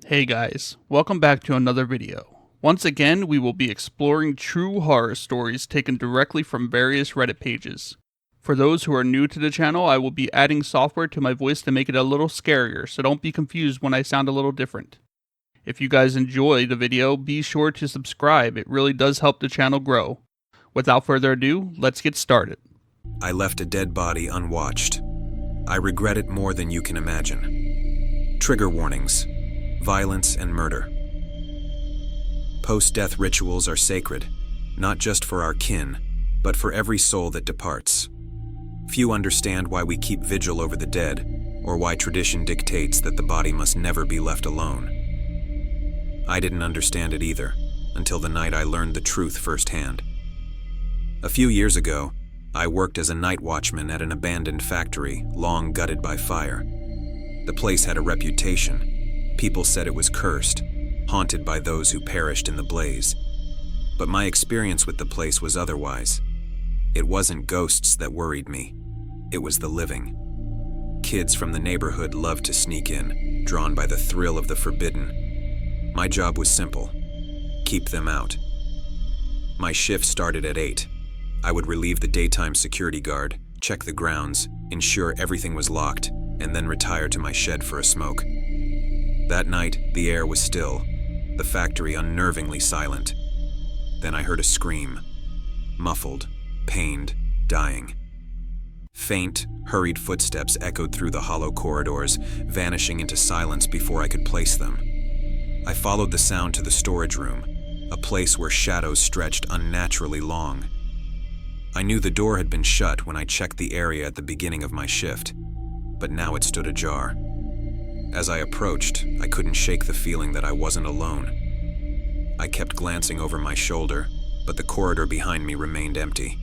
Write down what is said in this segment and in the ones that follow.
Hey guys, welcome back to another video. Once again, we will be exploring true horror stories taken directly from various Reddit pages. For those who are new to the channel, I will be adding software to my voice to make it a little scarier, so don't be confused when I sound a little different. If you guys enjoy the video, be sure to subscribe, it really does help the channel grow. Without further ado, let's get started. I left a dead body unwatched. I regret it more than you can imagine. Trigger warnings. Violence and murder. Post-death rituals are sacred, not just for our kin, but for every soul that departs. Few understand why we keep vigil over the dead, or why tradition dictates that the body must never be left alone. I didn't understand it either, until the night I learned the truth firsthand. A few years ago, I worked as a night watchman at an abandoned factory, long gutted by fire. The place had a reputation. People said it was cursed, haunted by those who perished in the blaze. But my experience with the place was otherwise. It wasn't ghosts that worried me. It was the living. Kids from the neighborhood loved to sneak in, drawn by the thrill of the forbidden. My job was simple: keep them out. My shift started at 8. I would relieve the daytime security guard, check the grounds, ensure everything was locked, and then retire to my shed for a smoke. That night, the air was still, the factory unnervingly silent. Then I heard a scream. Muffled, pained, dying. Faint, hurried footsteps echoed through the hollow corridors, vanishing into silence before I could place them. I followed the sound to the storage room, a place where shadows stretched unnaturally long. I knew the door had been shut when I checked the area at the beginning of my shift, but now it stood ajar. As I approached, I couldn't shake the feeling that I wasn't alone. I kept glancing over my shoulder, but the corridor behind me remained empty.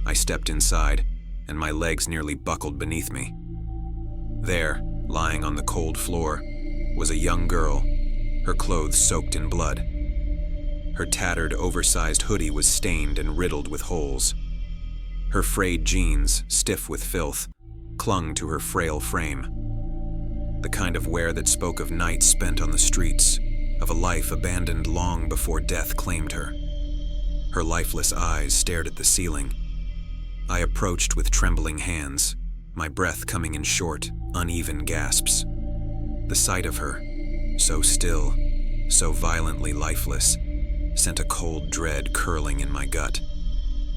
I stepped inside, and my legs nearly buckled beneath me. There, lying on the cold floor, was a young girl, her clothes soaked in blood. Her tattered, oversized hoodie was stained and riddled with holes. Her frayed jeans, stiff with filth, clung to her frail frame. The kind of wear that spoke of nights spent on the streets, of a life abandoned long before death claimed her. Her lifeless eyes stared at the ceiling. I approached with trembling hands, my breath coming in short, uneven gasps. The sight of her, so still, so violently lifeless, sent a cold dread curling in my gut.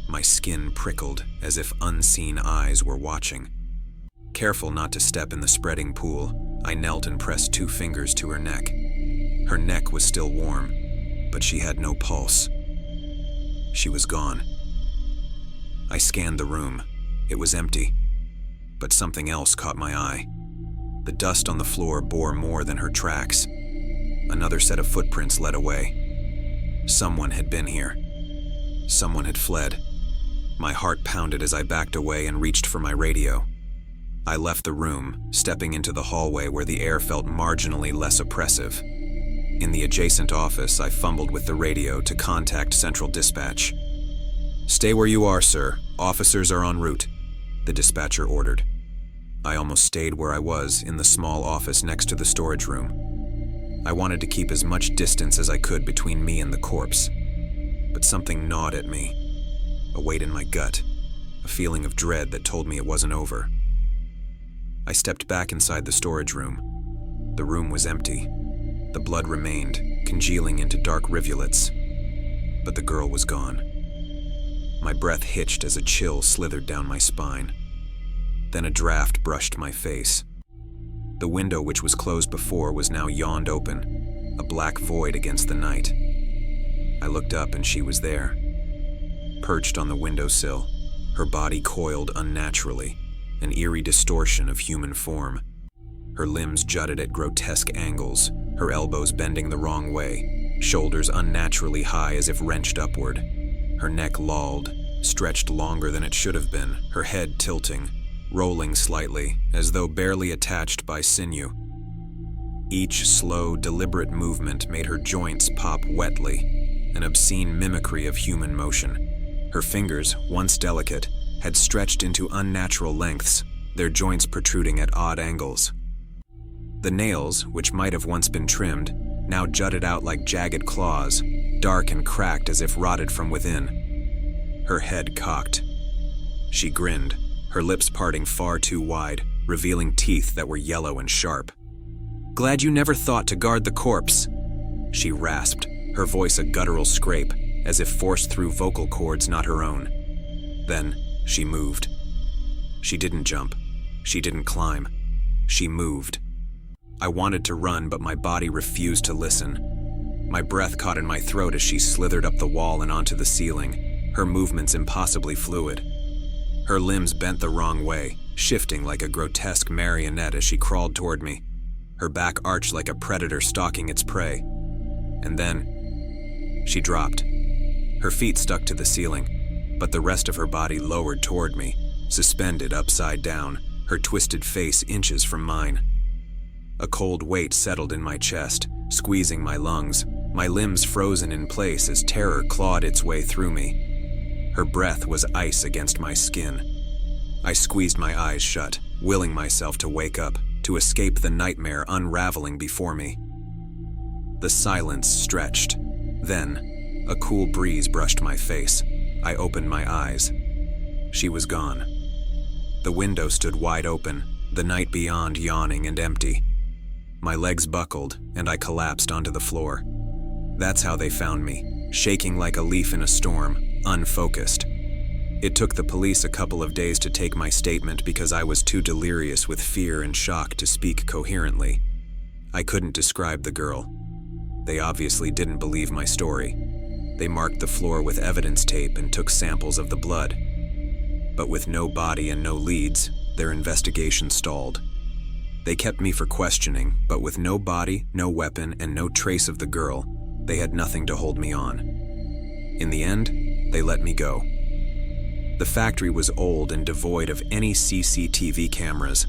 My skin prickled as if unseen eyes were watching. Careful not to step in the spreading pool, I knelt and pressed 2 fingers to her neck. Her neck was still warm, but she had no pulse. She was gone. I scanned the room. It was empty, but something else caught my eye. The dust on the floor bore more than her tracks. Another set of footprints led away. Someone had been here. Someone had fled. My heart pounded as I backed away and reached for my radio. I left the room, stepping into the hallway where the air felt marginally less oppressive. In the adjacent office, I fumbled with the radio to contact Central Dispatch. "Stay where you are, sir. Officers are en route," the dispatcher ordered. I almost stayed where I was, in the small office next to the storage room. I wanted to keep as much distance as I could between me and the corpse. But something gnawed at me, a weight in my gut, a feeling of dread that told me it wasn't over. I stepped back inside the storage room. The room was empty. The blood remained, congealing into dark rivulets. But the girl was gone. My breath hitched as a chill slithered down my spine. Then a draft brushed my face. The window, which was closed before, was now yawned open, a black void against the night. I looked up and she was there. Perched on the windowsill, her body coiled unnaturally, an eerie distortion of human form. Her limbs jutted at grotesque angles, her elbows bending the wrong way, shoulders unnaturally high as if wrenched upward. Her neck lolled, stretched longer than it should have been, her head tilting, rolling slightly, as though barely attached by sinew. Each slow, deliberate movement made her joints pop wetly, an obscene mimicry of human motion. Her fingers, once delicate, had stretched into unnatural lengths, their joints protruding at odd angles. The nails, which might have once been trimmed, now jutted out like jagged claws, dark and cracked as if rotted from within. Her head cocked. She grinned, her lips parting far too wide, revealing teeth that were yellow and sharp. "Glad you never thought to guard the corpse," she rasped, her voice a guttural scrape, as if forced through vocal cords not her own. Then she moved. She didn't jump. She didn't climb. She moved. I wanted to run, but my body refused to listen. My breath caught in my throat as she slithered up the wall and onto the ceiling, her movements impossibly fluid. Her limbs bent the wrong way, shifting like a grotesque marionette as she crawled toward me, her back arched like a predator stalking its prey. And then she dropped. Her feet stuck to the ceiling, but the rest of her body lowered toward me, suspended upside down, her twisted face inches from mine. A cold weight settled in my chest, squeezing my lungs, my limbs frozen in place as terror clawed its way through me. Her breath was ice against my skin. I squeezed my eyes shut, willing myself to wake up, to escape the nightmare unraveling before me. The silence stretched. Then, a cool breeze brushed my face. I opened my eyes. She was gone. The window stood wide open, the night beyond yawning and empty. My legs buckled, and I collapsed onto the floor. That's how they found me, shaking like a leaf in a storm, unfocused. It took the police a couple of days to take my statement because I was too delirious with fear and shock to speak coherently. I couldn't describe the girl. They obviously didn't believe my story. They marked the floor with evidence tape and took samples of the blood. But with no body and no leads, their investigation stalled. They kept me for questioning, but with no body, no weapon, and no trace of the girl, they had nothing to hold me on. In the end, they let me go. The factory was old and devoid of any CCTV cameras.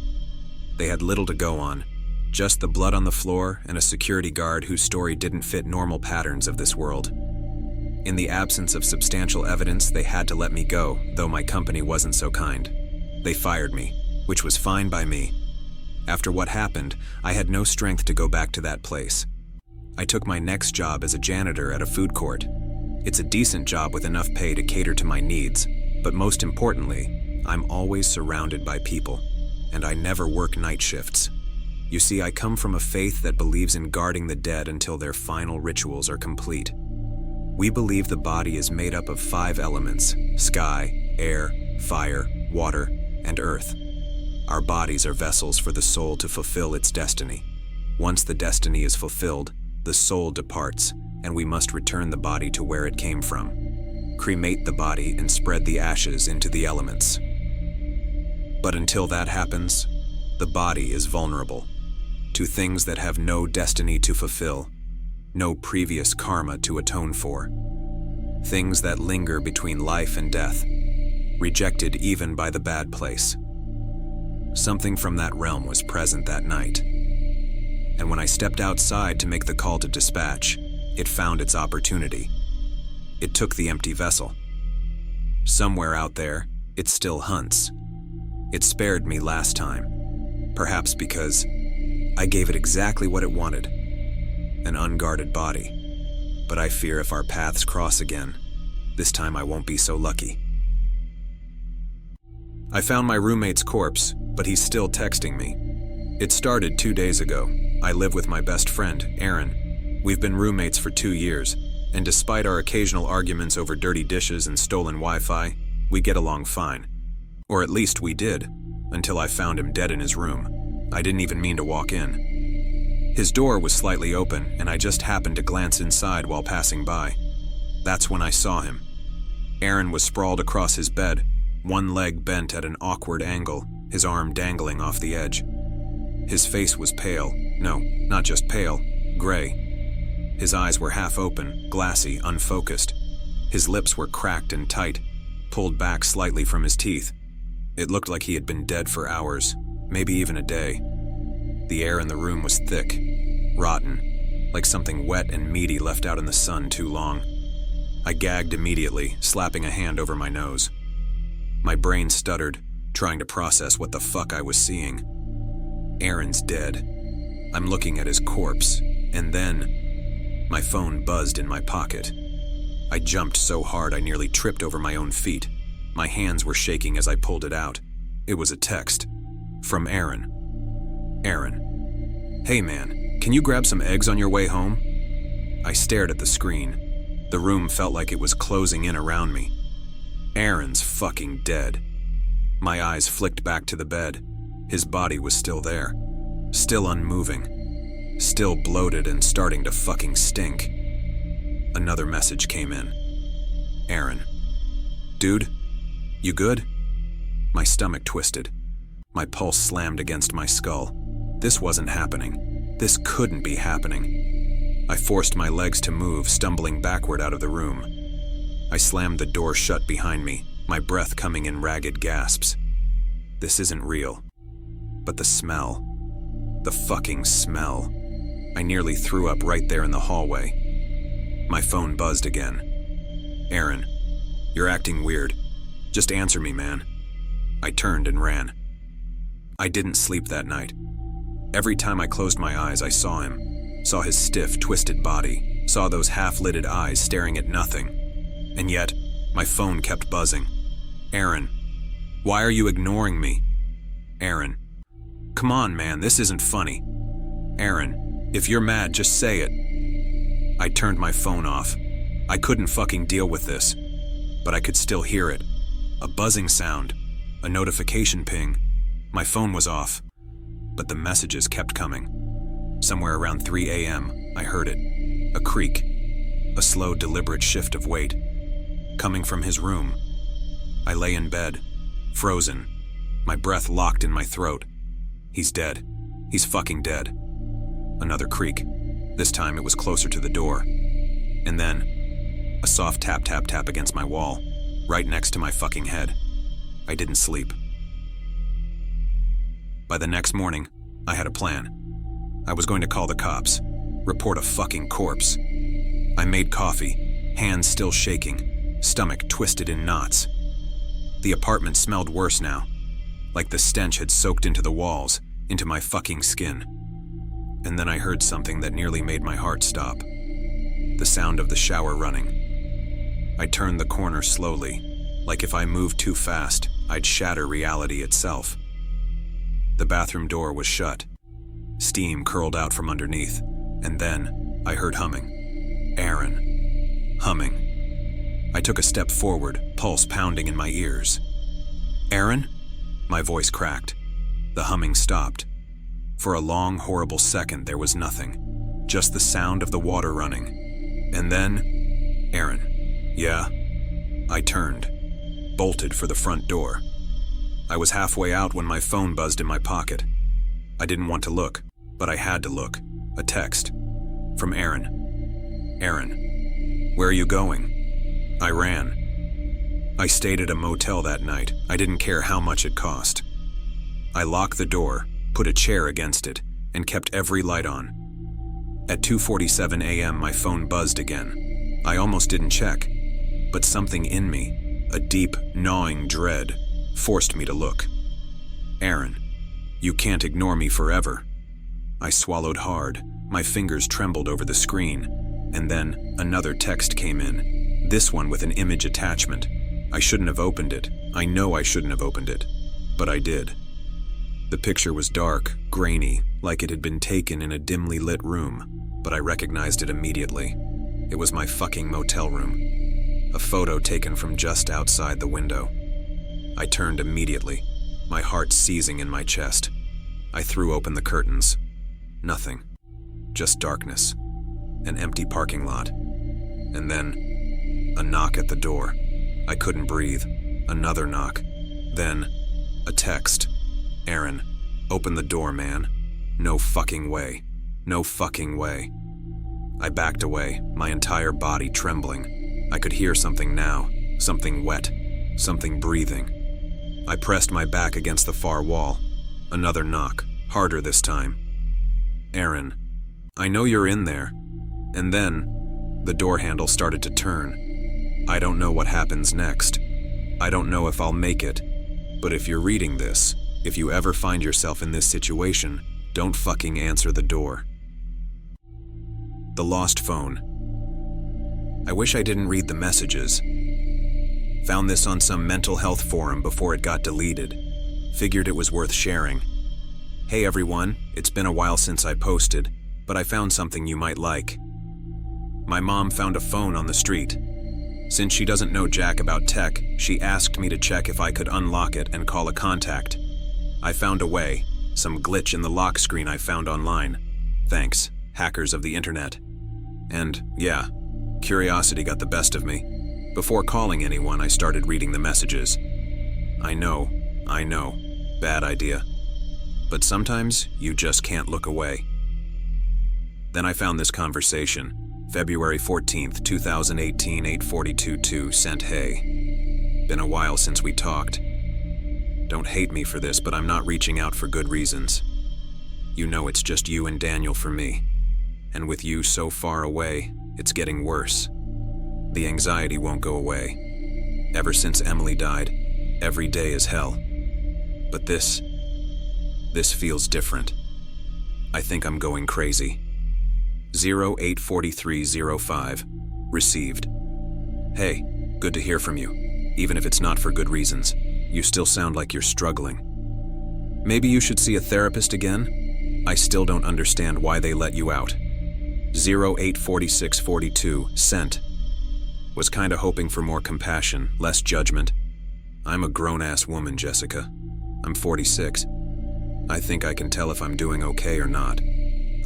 They had little to go on, just the blood on the floor and a security guard whose story didn't fit normal patterns of this world. In the absence of substantial evidence, they had to let me go, though my company wasn't so kind. They fired me, which was fine by me. After what happened, I had no strength to go back to that place. I took my next job as a janitor at a food court. It's a decent job with enough pay to cater to my needs, but most importantly, I'm always surrounded by people, and I never work night shifts. You see, I come from a faith that believes in guarding the dead until their final rituals are complete. We believe the body is made up of 5 elements: sky, air, fire, water, and earth. Our bodies are vessels for the soul to fulfill its destiny. Once the destiny is fulfilled, the soul departs, and we must return the body to where it came from. Cremate the body and spread the ashes into the elements. But until that happens, the body is vulnerable to things that have no destiny to fulfill, no previous karma to atone for. Things that linger between life and death, rejected even by the bad place. Something from that realm was present that night. And when I stepped outside to make the call to dispatch, it found its opportunity. It took the empty vessel. Somewhere out there, it still hunts. It spared me last time, perhaps because I gave it exactly what it wanted, an unguarded body. But I fear if our paths cross again, this time I won't be so lucky. I found my roommate's corpse, but he's still texting me. It started 2 days ago. I live with my best friend, Aaron. We've been roommates for 2 years, and despite our occasional arguments over dirty dishes and stolen Wi-Fi, we get along fine. Or at least we did, until I found him dead in his room. I didn't even mean to walk in. His door was slightly open, and I just happened to glance inside while passing by. That's when I saw him. Aaron was sprawled across his bed, one leg bent at an awkward angle, his arm dangling off the edge. His face was pale. No, not just pale, gray. His eyes were half open, glassy, unfocused. His lips were cracked and tight, pulled back slightly from his teeth. It looked like he had been dead for hours, maybe even a day. The air in the room was thick, rotten, like something wet and meaty left out in the sun too long. I gagged immediately, slapping a hand over my nose. My brain stuttered, trying to process what the fuck I was seeing. Aaron's dead. I'm looking at his corpse, and then my phone buzzed in my pocket. I jumped so hard I nearly tripped over my own feet. My hands were shaking as I pulled it out. It was a text from Aaron. Aaron, "Hey man, can you grab some eggs on your way home?" I stared at the screen. The room felt like it was closing in around me. Aaron's fucking dead. My eyes flicked back to the bed. His body was still there. Still unmoving. Still bloated and starting to fucking stink. Another message came in. Aaron. "Dude, you good?" My stomach twisted. My pulse slammed against my skull. This wasn't happening. This couldn't be happening. I forced my legs to move, stumbling backward out of the room. I slammed the door shut behind me, my breath coming in ragged gasps. This isn't real. But the smell. The fucking smell. I nearly threw up right there in the hallway. My phone buzzed again. "Aaron, you're acting weird. Just answer me, man." I turned and ran. I didn't sleep that night. Every time I closed my eyes, I saw him. Saw his stiff, twisted body. Saw those half-lidded eyes staring at nothing. And yet, my phone kept buzzing. "Aaron, why are you ignoring me?" "Aaron, come on, man, this isn't funny." "Aaron, if you're mad, just say it." I turned my phone off. I couldn't fucking deal with this. But I could still hear it. A buzzing sound. A notification ping. My phone was off. But the messages kept coming. Somewhere around 3 a.m., I heard it. A creak. A slow, deliberate shift of weight. Coming from his room. I lay in bed, frozen, my breath locked in my throat. He's dead. He's fucking dead. Another creak. This time it was closer to the door. And then, a soft tap, tap, tap against my wall, right next to my fucking head. I didn't sleep. By the next morning, I had a plan. I was going to call the cops, report a fucking corpse. I made coffee, hands still shaking, stomach twisted in knots. The apartment smelled worse now, like the stench had soaked into the walls, into my fucking skin. And then I heard something that nearly made my heart stop. The sound of the shower running. I turned the corner slowly, like if I moved too fast, I'd shatter reality itself. The bathroom door was shut. Steam curled out from underneath, and then I heard humming. Aaron. Humming. I took a step forward, pulse pounding in my ears. "Aaron?" My voice cracked. The humming stopped. For a long, horrible second, there was nothing. Just the sound of the water running. And then, "Aaron." "Yeah?" I turned, bolted for the front door. I was halfway out when my phone buzzed in my pocket. I didn't want to look, but I had to look. A text. From Aaron. "Aaron, where are you going?" I ran. I stayed at a motel that night. I didn't care how much it cost. I locked the door, put a chair against it, and kept every light on. At 2:47 a.m., my phone buzzed again. I almost didn't check, but something in me, a deep, gnawing dread, forced me to look. "Aaron, you can't ignore me forever." I swallowed hard. My fingers trembled over the screen, and then another text came in, this one with an image attachment. I shouldn't have opened it. I know I shouldn't have opened it, but I did. The picture was dark, grainy, like it had been taken in a dimly lit room, but I recognized it immediately. It was my fucking motel room. A photo taken from just outside the window. I turned immediately, my heart seizing in my chest. I threw open the curtains. Nothing. Just darkness. An empty parking lot. And then, a knock at the door. I couldn't breathe. Another knock. Then, a text. "Aaron, open the door, man. No fucking way. No fucking way." I backed away, my entire body trembling. I could hear something now. Something wet. Something breathing. I pressed my back against the far wall. Another knock. Harder this time. "Aaron, I know you're in there." And then, the door handle started to turn. I don't know what happens next. I don't know if I'll make it. But if you're reading this, if you ever find yourself in this situation, Don't fucking answer the door. The lost phone. I wish I didn't read the messages. Found this on some mental health forum before it got deleted. Figured it was worth sharing. Hey everyone, it's been a while since I posted, but I found something you might like. My mom found a phone on the street. Since she doesn't know jack about tech, she asked me to check if I could unlock it and call a contact. I found a way, some glitch in the lock screen I found online. Thanks, hackers of the internet. And yeah, curiosity got the best of me. Before calling anyone, I started reading the messages. I know, bad idea. But sometimes you just can't look away. Then I found this conversation. February 14th, 2018, 8:42 sent hey. Been a while since we talked. Don't hate me for this, but I'm not reaching out for good reasons. You know it's just you and Daniel for me. And with you so far away, it's getting worse. The anxiety won't go away. Ever since Emily died, every day is hell. But this feels different. I think I'm going crazy. 084305. Received. Hey, good to hear from you. Even if it's not for good reasons, you still sound like you're struggling. Maybe you should see a therapist again? I still don't understand why they let you out. 084642 sent. Was kinda hoping for more compassion, less judgment. I'm a grown-ass woman, Jessica. I'm 46. I think I can tell if I'm doing okay or not.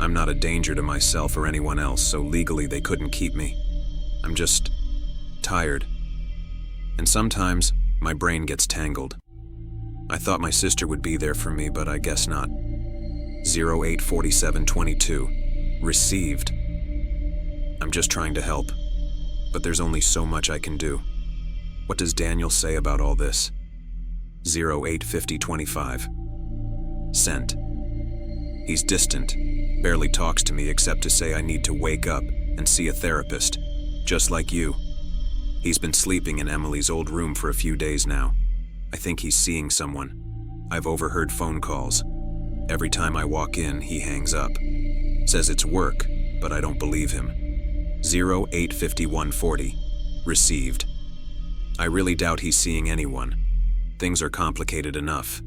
I'm not a danger to myself or anyone else, so legally they couldn't keep me. I'm just tired. And sometimes my brain gets tangled. I thought my sister would be there for me, but I guess not. 084722. Received. I'm just trying to help, but there's only so much I can do. What does Daniel say about all this? 085025. Sent. He's distant, barely talks to me except to say I need to wake up and see a therapist, just like you. He's been sleeping in Emily's old room for a few days now. I think he's seeing someone. I've overheard phone calls. Every time I walk in, he hangs up. Says it's work, but I don't believe him. 085140. Received. I really doubt he's seeing anyone. Things are complicated enough.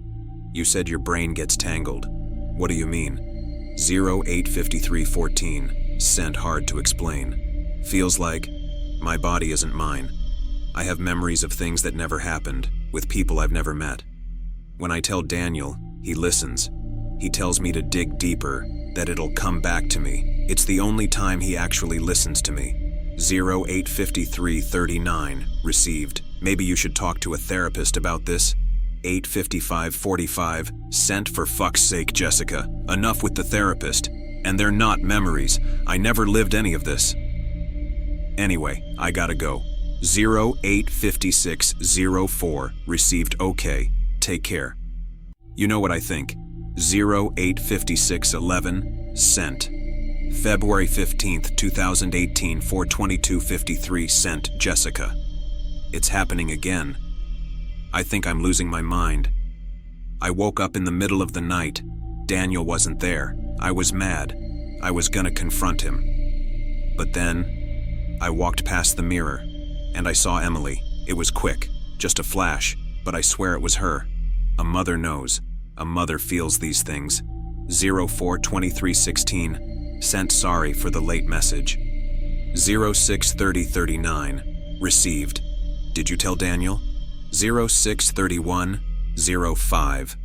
You said your brain gets tangled. What do you mean? 085314. Sent hard to explain. Feels like my body isn't mine. I have memories of things that never happened, with people I've never met. When I tell Daniel, he listens. He tells me to dig deeper, that it'll come back to me. It's the only time he actually listens to me. 085339. Received. Maybe you should talk to a therapist about this. 85545. Sent for fuck's sake, Jessica. Enough with the therapist. And they're not memories. I never lived any of this. Anyway, I gotta go. 085604. Received. Okay. Take care. You know what I think. 085611. Sent. February 15th, 2018, 42253. Sent. Jessica. It's happening again. I think I'm losing my mind. I woke up in the middle of the night. Daniel wasn't there. I was mad. I was gonna confront him. But then, I walked past the mirror, and I saw Emily. It was quick, just a flash, but I swear it was her. A mother knows. A mother feels these things. 042316. Sent sorry for the late message. 063039. Received. Did you tell Daniel? 063105.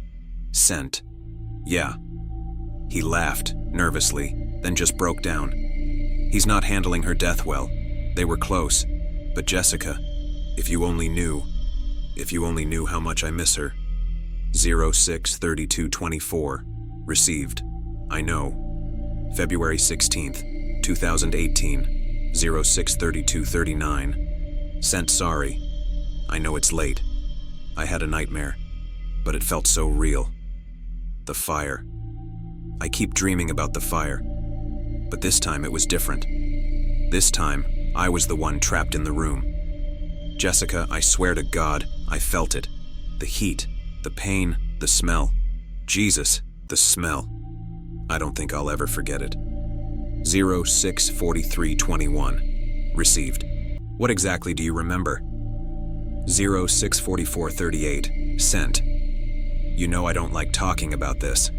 Sent. Yeah. He laughed, nervously, then just broke down. He's not handling her death well. They were close. But Jessica, if you only knew how much I miss her. 063224. Received. I know. February 16th, 2018, 063239. Sent sorry. I know it's late. I had a nightmare, but it felt so real. The fire. I keep dreaming about the fire, but this time it was different. This time, I was the one trapped in the room. Jessica, I swear to God, I felt it. The heat, the pain, the smell. Jesus, the smell. I don't think I'll ever forget it. 064321. Received. What exactly do you remember? 064438. Sent. You know I don't like talking about this.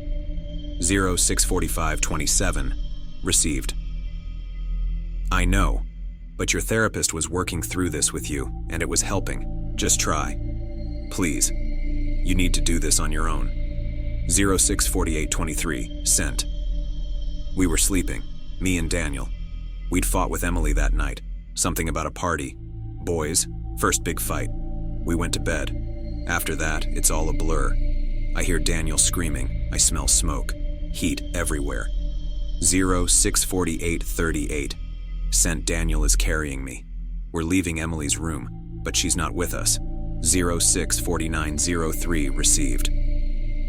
064527. Received. I know, but your therapist was working through this with you, and it was helping. Just try. Please. You need to do this on your own. 064823. Sent. We were sleeping, me and Daniel. We'd fought with Emily that night. Something about a party. Boys, first big fight. We went to bed. After that, it's all a blur. I hear Daniel screaming. I smell smoke. Heat everywhere. 064838. Sent. Daniel is carrying me. We're leaving Emily's room, but she's not with us. 064903. Received.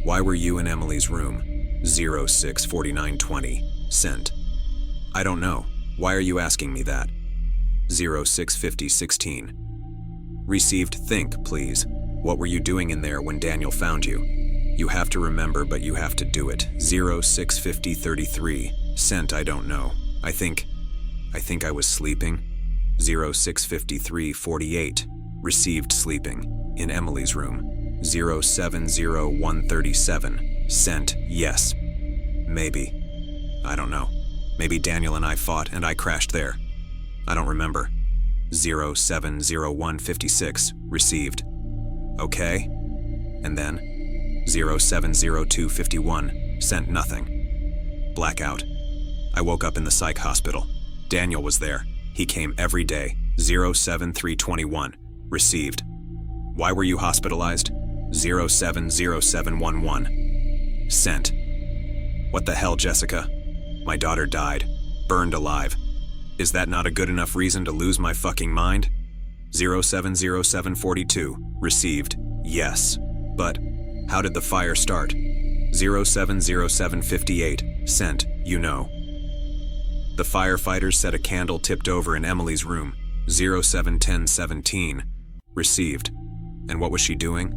Why were you in Emily's room? 064920. Sent. I don't know. Why are you asking me that? 065016. Received. Think, please. What were you doing in there when Daniel found you? You have to remember, but you have to do it. 065033. Sent. I don't know. I think I was sleeping. 065348. Received. Sleeping. In Emily's room. 070137. Sent. Yes. Maybe. I don't know. Maybe Daniel and I fought and I crashed there. I don't remember. 070156. Received. Okay. And then 070251. Sent. Nothing. Blackout. I woke up in the psych hospital. Daniel was there. He came every day. 07321. Received. Why were you hospitalized? 070711. Sent. What the hell, Jessica? My daughter died. Burned alive. Is that not a good enough reason to lose my fucking mind? 070742. Received. Yes. But how did the fire start? 070758. Sent. You know. The firefighters said a candle tipped over in Emily's room. 071017. Received. And what was she doing?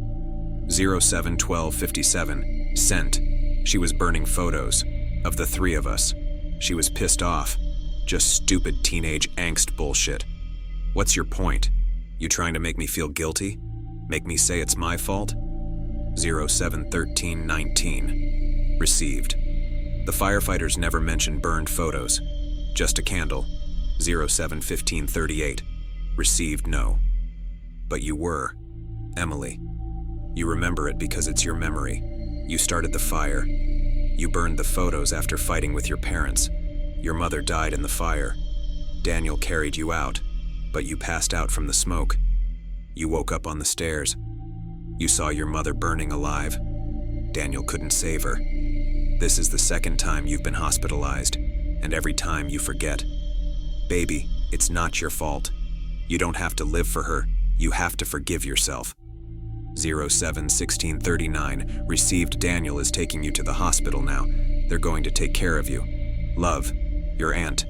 071257. Sent. She was burning photos of the three of us. She was pissed off. Just stupid teenage angst bullshit. What's your point? You trying to make me feel guilty? Make me say it's my fault? 071319. Received. The firefighters never mentioned burned photos. Just a candle. 071538. Received. No. But you were. Emily. You remember it because it's your memory. You started the fire. You burned the photos after fighting with your parents. Your mother died in the fire. Daniel carried you out, but you passed out from the smoke. You woke up on the stairs. You saw your mother burning alive. Daniel couldn't save her. This is the second time you've been hospitalized, and every time you forget. Baby, it's not your fault. You don't have to live for her. You have to forgive yourself. 071639. Received. Daniel is taking you to the hospital now. They're going to take care of you. Love, your aunt.